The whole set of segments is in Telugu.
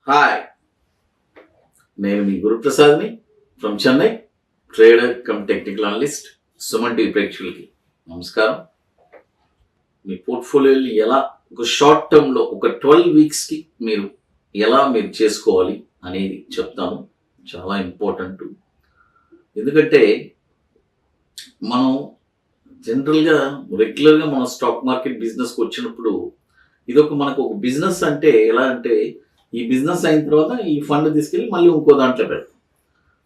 హాయ్, నేను మీ గురు ప్రసాద్ని from Chennai, trader cum technical analyst. Suman TV ప్రేక్షకులకి నమస్కారం. మీ పోర్ట్ఫోలియోని ఎలా ఒక షార్ట్ టర్మ్లో ఒక 12 వీక్స్కి మీరు ఎలా చేసుకోవాలి అనేది చెప్తాను. చాలా ఇంపార్టెంట్. ఎందుకంటే మనం జనరల్గా రెగ్యులర్గా మనం స్టాక్ మార్కెట్ బిజినెస్కి వచ్చినప్పుడు మనకు ఒక బిజినెస్ అంటే ఎలా అంటే ఈ బిజినెస్ అయిన తర్వాత ఈ ఫండ్ తీసుకెళ్ళి మళ్ళీ ఇంకో దాంట్లో పెడతాం.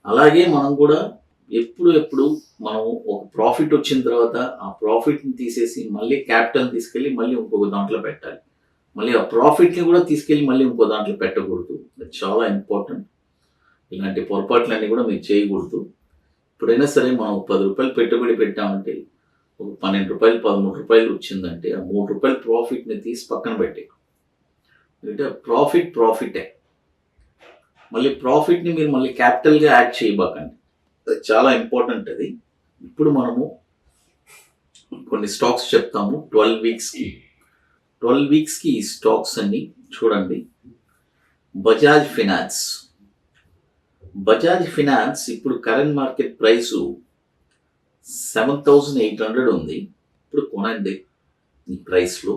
అలాగే మనం కూడా ఎప్పుడు మనం ఒక ప్రాఫిట్ వచ్చిన తర్వాత ఆ ప్రాఫిట్ని తీసేసి మళ్ళీ క్యాపిటల్ తీసుకెళ్ళి మళ్ళీ ఇంకొక దాంట్లో పెట్టాలి. మళ్ళీ ఆ ప్రాఫిట్ని కూడా తీసుకెళ్ళి మళ్ళీ ఇంకో దాంట్లో పెట్టకూడదు. అది చాలా ఇంపార్టెంట్. ఇలాంటి పొరపాట్లన్నీ కూడా మీరు చేయకూడదు. ఎప్పుడైనా సరే మనం 10 రూపాయలు పెట్టుబడి పెట్టామంటే ఒక 12 రూపాయలు 13 రూపాయలు వచ్చిందంటే ఆ 3 రూపాయల ప్రాఫిట్ని తీసి పక్కన పెట్టే. అంటే ప్రాఫిటే. మళ్ళీ ప్రాఫిట్ని మీరు మళ్ళీ క్యాపిటల్గా యాడ్ చేయబాకండి. అది చాలా ఇంపార్టెంట్. అది ఇప్పుడు మనము కొన్ని స్టాక్స్ చెప్తాము 12 వీక్స్కి ఈ స్టాక్స్ అన్ని చూడండి. బజాజ్ ఫినాన్స్ ఇప్పుడు కరెంట్ మార్కెట్ ప్రైసు 7,800 ఉంది. ఇప్పుడు కొనండి ఈ ప్రైస్లో,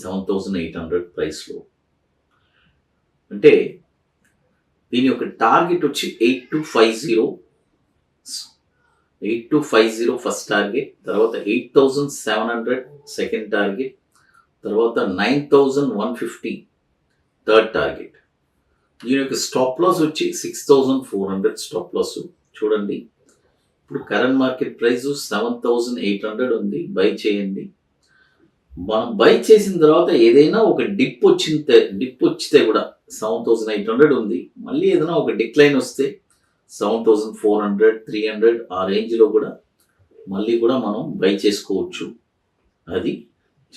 7,800 ప్రైస్లో. అంటే దీని యొక్క టార్గెట్ వచ్చి 8250 ఫస్ట్ టార్గెట్, తర్వాత 8,700 సెకండ్ టార్గెట్, తర్వాత 9,150 థర్డ్ టార్గెట్. దీని యొక్క స్టాప్ లాస్ వచ్చి 6,400 స్టాప్ లాస్. చూడండి, ఇప్పుడు కరెంట్ మార్కెట్ ప్రైస్ 7,800 ఉంది. బై చేయండి. మనం బై చేసిన తర్వాత ఏదైనా ఒక డిప్ వచ్చితే కూడా 7,800 ఉంది. మళ్ళీ ఏదైనా ఒక డిక్లైన్ వస్తే 7,400 300 ఆ రేంజ్లో కూడా మళ్ళీ కూడా మనం బై చేసుకోవచ్చు. అది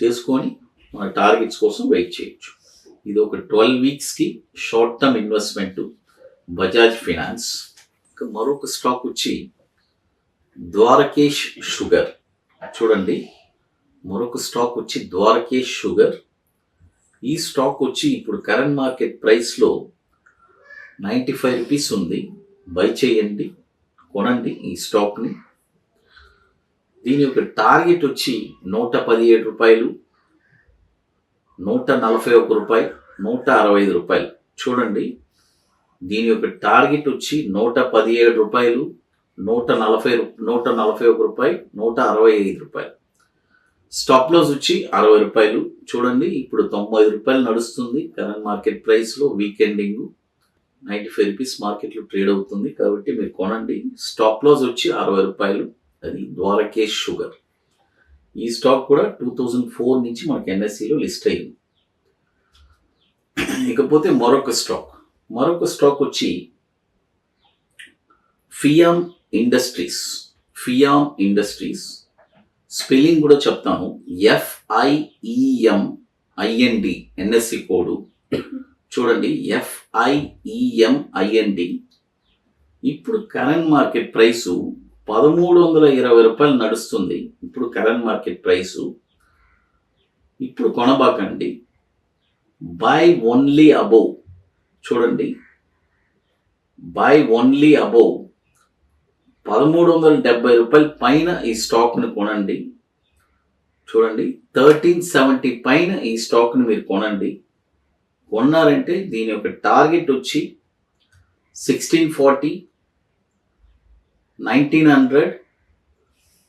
చేసుకొని మన టార్గెట్స్ కోసం వెయిట్ చేయొచ్చు. ఇది ఒక 12 వీక్స్కి short term investment Bajaj finance. ఇంకా మరొక స్టాక్ వచ్చి ద్వారకేష్ షుగర్. చూడండి, మరొక స్టాక్ వచ్చి ద్వారకేష్ షుగర్. ఈ స్టాక్ వచ్చి ఇప్పుడు కరెంట్ మార్కెట్ ప్రైస్లో 95 రూపీస్ ఉంది. బై చేయండి, కొనండి ఈ స్టాక్ని. దీని యొక్క టార్గెట్ వచ్చి 117 రూపాయలు, 141 రూపాయలు, 165 రూపాయలు. చూడండి, దీని యొక్క టార్గెట్ వచ్చి 117 రూపాయలు, 141 రూపాయలు, 165 రూపాయలు. స్టాప్ లాస్ వచ్చి 60 రూపాయలు. చూడండి, ఇప్పుడు 95 రూపాయలు నడుస్తుంది కరెంట్ మార్కెట్ ప్రైస్లో. వీకెండింగ్ 95 రూపీస్ మార్కెట్లో ట్రేడ్ అవుతుంది కాబట్టి మీరు కొనండి. స్టాప్ లాస్ వచ్చి 60 రూపాయలు. అది ద్వారకేష్ షుగర్. ఈ స్టాక్ కూడా 2004 నుంచి మనకి ఎన్ఎస్సిలో లిస్ట్ అయింది. ఇకపోతే మరొక స్టాక్ వచ్చి ఫియామ్ ఇండస్ట్రీస్. స్పెల్లింగ్ కూడా చెప్తాను. FIEMIND NSC code. చూడండి, FIEMIND. ఇప్పుడు కరెంట్ మార్కెట్ ప్రైసు 1,320 రూపాయలు నడుస్తుంది. ఇప్పుడు కరెంట్ మార్కెట్ ప్రైసు. ఇప్పుడు కొనబాకండి. Buy only above. చూడండి, బై ఓన్లీ అబోవ్ 1,370 రూపాయల పైన ఈ స్టాక్ని కొనండి. చూడండి, 1,370 పైన ఈ స్టాక్ని మీరు కొనండి. కొన్నారంటే దీని యొక్క టార్గెట్ వచ్చి 1,640, 1,900,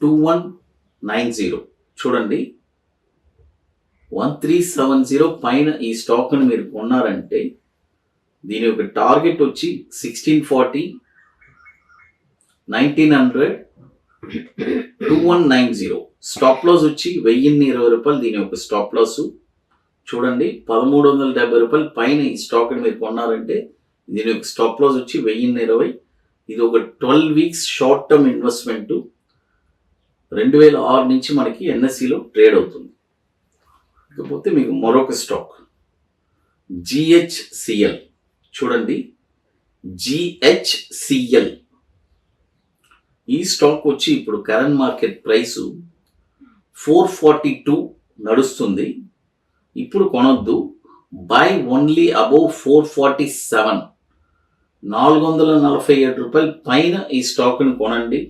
2,190. చూడండి, 1,370 పైన ఈ స్టాక్ని మీరు కొన్నారంటే దీని యొక్క టార్గెట్ వచ్చి 1,640, 1,900, 2,190. స్టాప్ లాస్ వచ్చి 1,020 రూపాయలు దీని యొక్క స్టాప్ లాస్. చూడండి, 1,370 రూపాయలు పైన ఈ స్టాక్ని మీరు కొన్నారంటే దీని యొక్క స్టాప్ లాస్ వచ్చి 1,020. ఇది ఒక 12 వీక్స్ షార్ట్ టర్మ్ ఇన్వెస్ట్మెంట్. 2006 నుంచి మనకి ఎన్ఎస్సిలో ట్రేడ్ అవుతుంది. ఇకపోతే మీకు మరొక స్టాక్ GHCL. చూడండి, GHCL. ఈ స్టాక్ వచ్చి ఇప్పుడు కరెంట్ మార్కెట్ ప్రైసు 442 నడుస్తుంది. ఇప్పుడు కొనొద్దు. బై ఓన్లీ అబౌవ్ 447, 447 రూపాయల పైన ఈ స్టాక్ని కొనండి.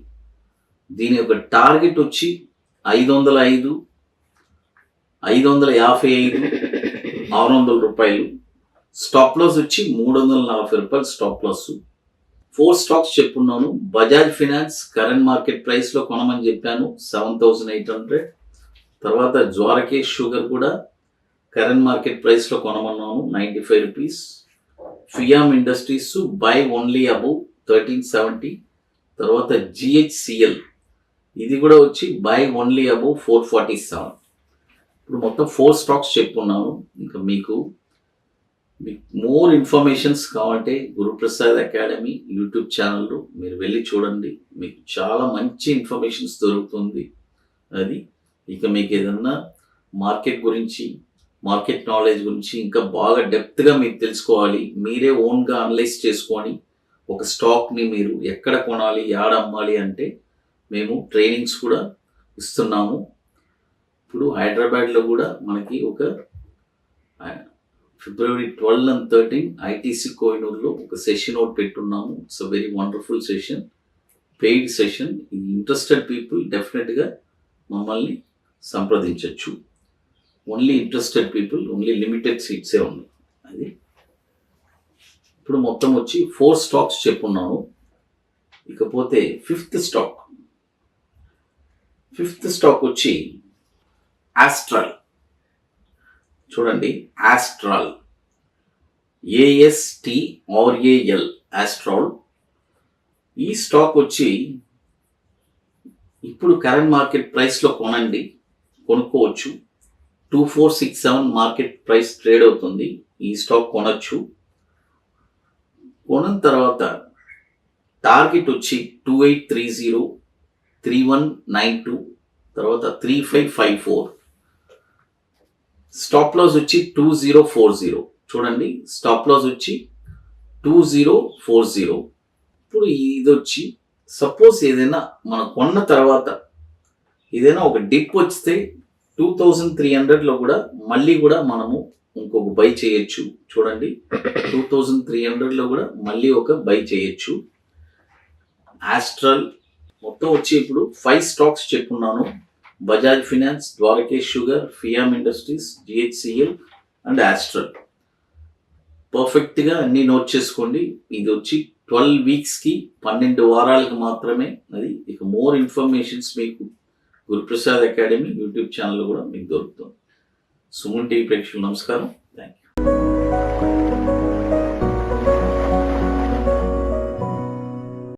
దీని యొక్క టార్గెట్ వచ్చి 505, 555, 600 రూపాయలు. స్టాప్ లాస్ వచ్చి 340 రూపాయలు స్టాప్ లాస్. 4 స్టాక్స్ చెప్పున్నాను. బజాజ్ ఫినాన్స్ కరెంట్ మార్కెట్ ప్రైస్లో కొనమని చెప్పాను 7800. తర్వాత ద్వారకేష్ షుగర్ కూడా కరెంట్ మార్కెట్ ప్రైస్లో కొనమన్నాను 95 rupees. Fiem industries buy only above 1370. తర్వాత జిహెచ్సిఎల్ ఇది కూడా వచ్చి బై ఓన్లీ అబౌవ్ 447. ఇప్పుడు మొత్తం 4 స్టాక్స్ చెప్పున్నాను. ఇంకా మీకు మోర్ ఇన్ఫర్మేషన్స్ కావాలంటే గురుప్రసాద్ అకాడమీ యూట్యూబ్ ఛానల్లో మీరు వెళ్ళి చూడండి. మీకు చాలా మంచి ఇన్ఫర్మేషన్స్ దొరుకుతుంది. అది ఇక మీకు ఏదన్నా మార్కెట్ గురించి, మార్కెట్ నాలెడ్జ్ గురించి ఇంకా బాగా డెప్త్గా మీరు తెలుసుకోవాలి, మీరే ఓన్గా అనలైజ్ చేసుకొని ఒక స్టాక్ని మీరు ఎక్కడ కొనాలి, యాడ అమ్మాలి అంటే మేము ట్రైనింగ్స్ కూడా ఇస్తున్నాము. ఇప్పుడు హైదరాబాద్లో కూడా మనకి ఒక February 12 and 13 ఐటీసీ కోహినూర్లో ఒక సెషన్ అవుట్ పెట్టున్నాము. It's a very wonderful session, paid session. Interested people డెఫినెట్గా మమ్మల్ని సంప్రదించవచ్చు. Only interested people, only limited సీట్సే ఉన్నాయి. అది ఇప్పుడు మొత్తం వచ్చి 4 స్టాక్స్ చెప్పున్నాను. ఇకపోతే ఫిఫ్త్ స్టాక్ వచ్చి ఆస్ట్రల్. చూడండి, ఆస్ట్రాల్, ASTRAL, ఆస్ట్రాల్. ఈ స్టాక్ వచ్చి ఇప్పుడు కరెంట్ మార్కెట్ ప్రైస్లో కొనుక్కోవచ్చు. 2467 మార్కెట్ ప్రైస్ ట్రేడ్ అవుతుంది. ఈ స్టాక్ కొనొచ్చు. కొన్న తర్వాత టార్గెట్ వచ్చి 2830, 3192, తర్వాత 3554. స్టాప్ లాస్ వచ్చి 2040. చూడండి, స్టాప్ లాస్ వచ్చి 2040. ఇప్పుడు ఇది వచ్చి సపోజ్ ఏదైనా మనం కొన్న తర్వాత ఏదైనా ఒక డిప్ వస్తే 2300లో కూడా మళ్ళీ కూడా మనము ఇంకొక బై చేయొచ్చు. చూడండి, 2300లో కూడా మళ్ళీ ఒక బై చేయొచ్చు. ఆస్ట్రల్ మొత్తం వచ్చి ఇప్పుడు 5 స్టాక్స్ చెప్పున్నాను. Bajaj finance, Dwarikesh sugar, Fiem industries, GHCL and Astral. పర్ఫెక్ట్గా అన్నీ నోట్ చేసుకోండి. ఇది వచ్చి 12 వీక్స్కి 12 వారాలకు మాత్రమే. అది ఇక మోర్ ఇన్ఫర్మేషన్స్ మీకు గురుప్రసాద్ అకాడమీ యూట్యూబ్ ఛానల్లో కూడా మీకు దొరుకుతుంది. సుమన్ టీవీ ప్రేక్షకులు నమస్కారం.